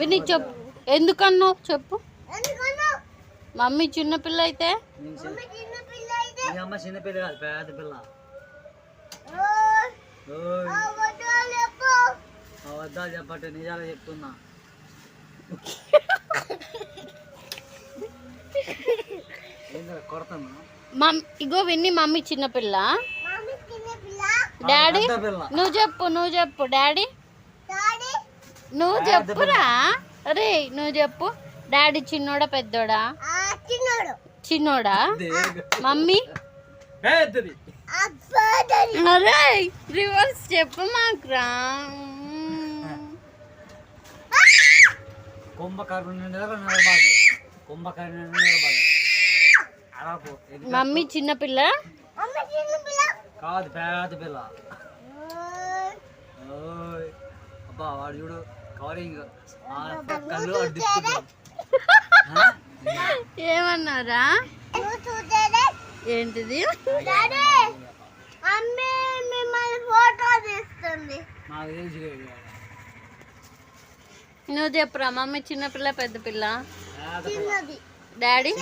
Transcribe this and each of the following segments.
విని చెప్పు, ఎందుకన్నావు చెప్పు. మమ్మీ చిన్నపిల్ల అయితే చిన్నపిల్ల కాదు, పెద్ద పిల్ల. అబద్ధాలు చెప్పట్టే నిజాలు చెప్తున్నా. కొడతాను. ఇగో విన్ని మమ్మీ చిన్నపిల్ల. డాడీ నువ్వు చెప్పు డాడీ నువ్వు చెప్పురా. అరే నువ్వు చెప్పు, డాడీ చిన్నోడా పెద్దోడా? చిన్నోడా. మమ్మీ అరే రివర్స్ చెప్పు మాకురా. మమ్మీ చిన్నపిల్ల కాదు, పెద్ద పిల్ల. అబ్బా వాడు చూడు కవరింగ్ ఏమన్నారా? ఏంటిది? నువ్వు చెప్పురా. మమ్మీ చిన్నపిల్ల పెద్ద పిల్ల? డాడీ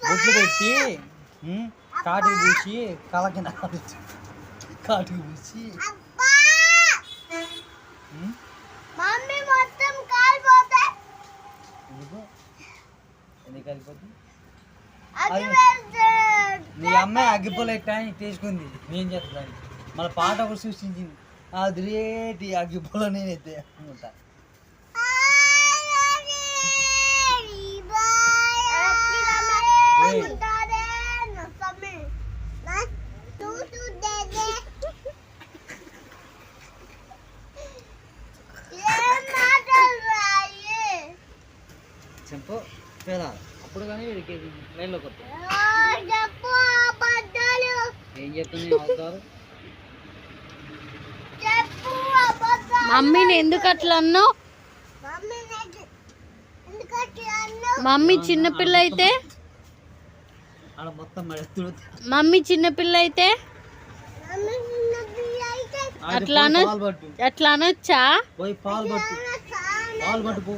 బొట్లు పెట్టి కాటుకు పూసి కలకి కాటుకు పూసి నీ అమ్మాయి అగ్గిపోలు ఎట్టని తీసుకుంది, నేను చెప్తాను. మళ్ళీ పాట ఒకటి సృష్టించింది, అది రేటి అగ్గిపోలో నేనైతే అనుకుంటా. చెప్పు అప్పుడు కానీ లైన్లోకి వస్తాయి. ఏం చెప్తుంది అవుతారు? మమ్మీని ఎందుకు అట్లా అన్నావు? మమ్మీ చిన్నపిల్ల అయితే మమ్మీ చిన్నపిల్ల అయితే అట్లా అనొచ్చా? పాలు పట్టు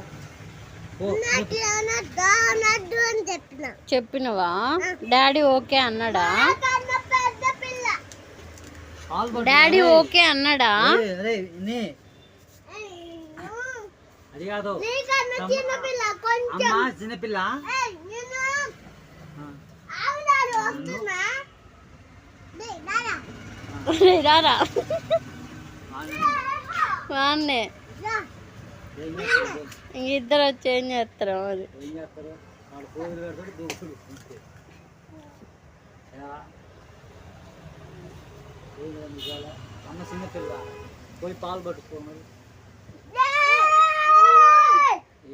చెప్పినవా? డాడీ ఓకే అన్నాడా? డాడీ ఓకే అన్నాడా? అది కాదు చిన్నపిల్ల. రారా వాన్నే ఇద్దరు వచ్చి ఏం చేస్తారు మరి? అన్న చిన్నపిల్ల పోయి పాలు పట్టుకోమని.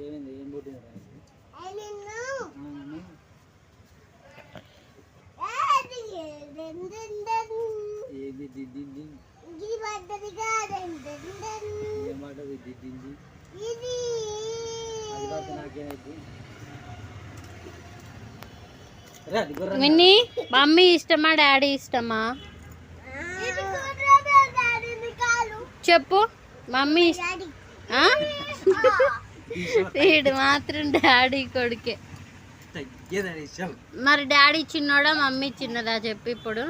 ఏమైంది? ఏం పుట్టింది? ఏది దిద్దింది? ఏమాటది దిద్దింది? విన్నీ మమ్మీ ఇష్టమా డాడీ ఇష్టమా చెప్పు. మమ్మీ వీడు మాత్రం డాడీ కొడుకే. మరి డాడీ చిన్నోడా మమ్మీ చిన్నదా చెప్పు ఇప్పుడు.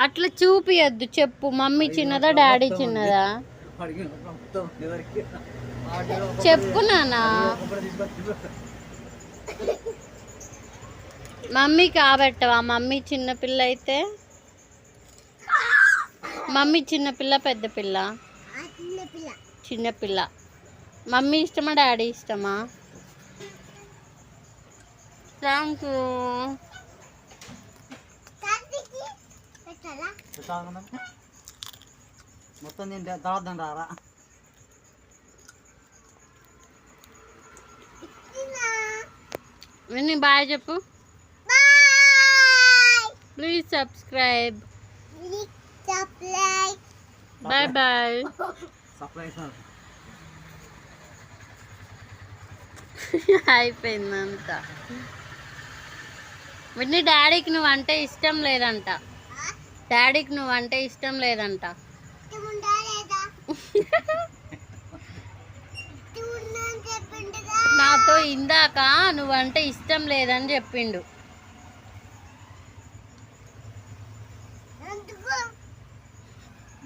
అట్లా చూపియద్దు, చెప్పు. మమ్మీ చిన్నదా డాడీ చిన్నదా చెప్పు నానా. మమ్మీ కాబట్టవా? మమ్మీ చిన్నపిల్ల అయితే మమ్మీ చిన్నపిల్ల పెద్ద పిల్ల? చిన్నపిల్ల. మమ్మీ ఇష్టమా డాడీ ఇష్టమా? Thank you. మొత్తం నేను తర్వాత రారా? విని బాయ్ చెప్పు. Please subscribe. Bye bye. అయిపోయిందంతా. విన్ని డాడీకి నువ్వు అంటే ఇష్టం లేదంట. డాడీకి నువ్వంటే ఇష్టం లేదంట. నాతో ఇందాక నువ్వంటే ఇష్టం లేదని చెప్పిండు.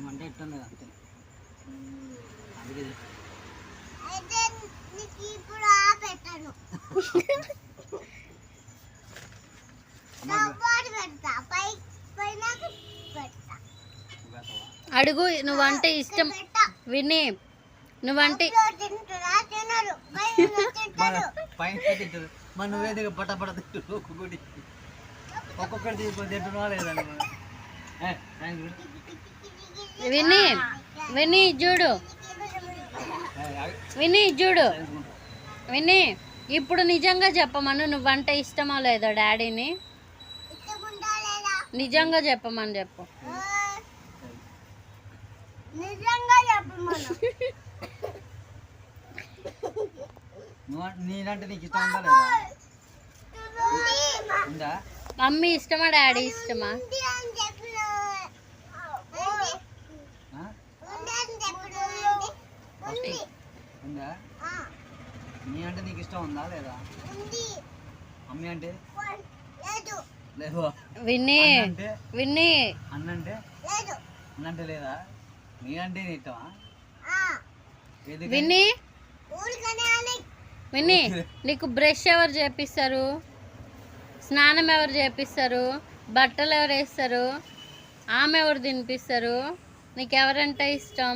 అంటే ఇష్టం లేదు అంతే. అడుగు నువ్వంటే ఇష్టం విని నువ్వంటే పైన తింటారు మరి నువ్వేది పట పట తింటారు ఒక్కొక్కటి తీసుకొని తింటున్నా లేదండి విని విని చూడు విని చూడు విని ఇప్పుడు నిజంగా చెప్పమను నువ్వంటే ఇష్టమో లేదో డాడీని నిజంగా చెప్పమని చెప్పు. నేనంటే నీకు ఇష్టం ఉందా లేదా ఉందా? మమ్మీ ఇష్టమా డాడీ ఇష్టమా? ఉందా? నీ అంటే నీకు ఇష్టం ఉందా లేదా? మమ్మీ అంటే లేదు. విని విని అన్నంటే అన్నంటే లేదా? నీ అంటే నీ ఇష్టమా? విని విని నీకు బ్రష్ ఎవరు చేపిస్తారు? స్నానం ఎవరు చేపిస్తారు? బట్టలు ఎవరు వేస్తారు? ఆమె ఎవరు తినిపిస్తారు? నీకెవరంటే ఇష్టం?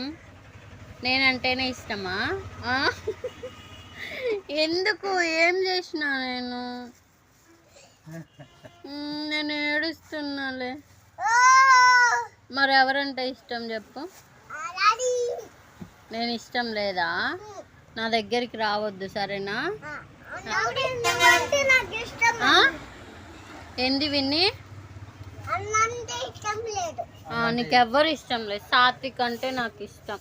నేనంటేనే ఇష్టమా? ఎందుకు ఏం చేసినా నేను ఏడుస్తున్నాలే. మరి ఎవరంటే ఇష్టం చెప్పు. నేను ఇష్టం లేదా? నా దగ్గరికి రావద్దు సరేనా? ఏంది విన్ని? నీకెవ్వరు ఇష్టం లేదు. సాత్విక్ అంటే నాకు ఇష్టం.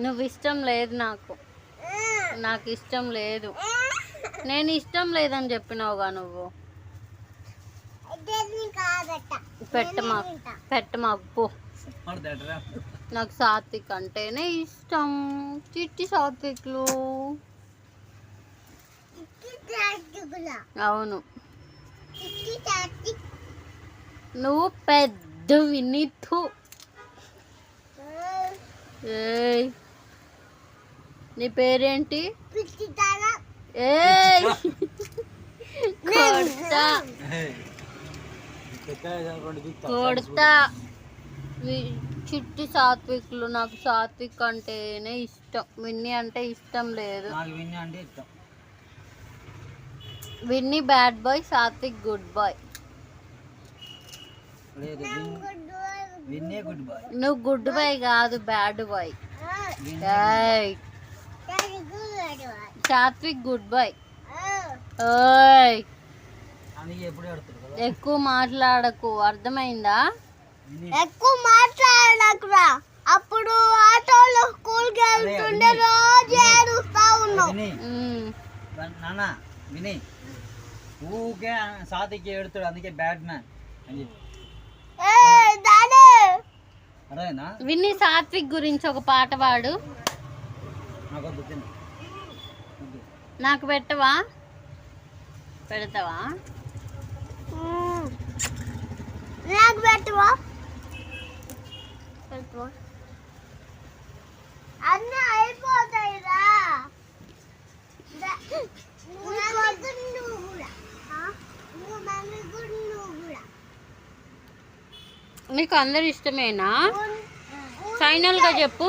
నువ్వు ఇష్టం లేదు నాకు. నాకు ఇష్టం లేదు. నేను ఇష్టం లేదని చెప్పినావుగా నువ్వు. పెట్టమాకు పో. నాకు సాత్విక్ అంటేనే ఇష్టం. చిట్టి సాత్విక్లు. అవును నువ్వు పెద్ద వినితు. నీ పేరేంటి? కొడతా. చిట్టి సాత్విక్లు. నాకు సాత్విక్ అంటేనే ఇష్టం. విన్నీ అంటే ఇష్టం లేదు. Winnie bad boy, Satvik good boy. నువ్వు గుడ్ బాయ్ కాదు, bad boy. Satvik good boy. ఎక్కువ మాట్లాడకు, అర్థమైందా? ఎక్కువ మాట్లాడకురా. అప్పుడు ఆటోలో స్కూల్కి వెళ్తుండే రోజు ఏడుస్తా ఉన్నావు. విని ఊకే సాత్విక్ ఏడుతాడు అందుకే బ్యాడ్ మ్యాన్ అని చెప్పి. విన్ని సాత్విక్ గురించి ఒక పాట పాడు. నాకు పెట్టవా? పెడతావా? నాకు పెట్టవా? అన్నీ అయిపోతాయిరా. నీకు అందరు ఇష్టమేనా? ఫైనల్ గా చెప్పు,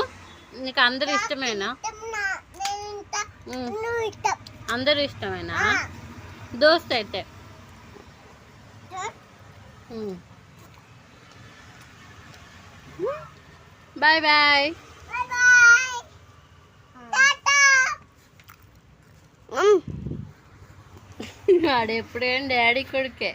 నీకు అందరు ఇష్టమేనా? అందరు ఇష్టమేనా? దోస్త్ అయితే బాయ్ బాయ్. వాడు ఎప్పుడేం డాడీ కొడుకే.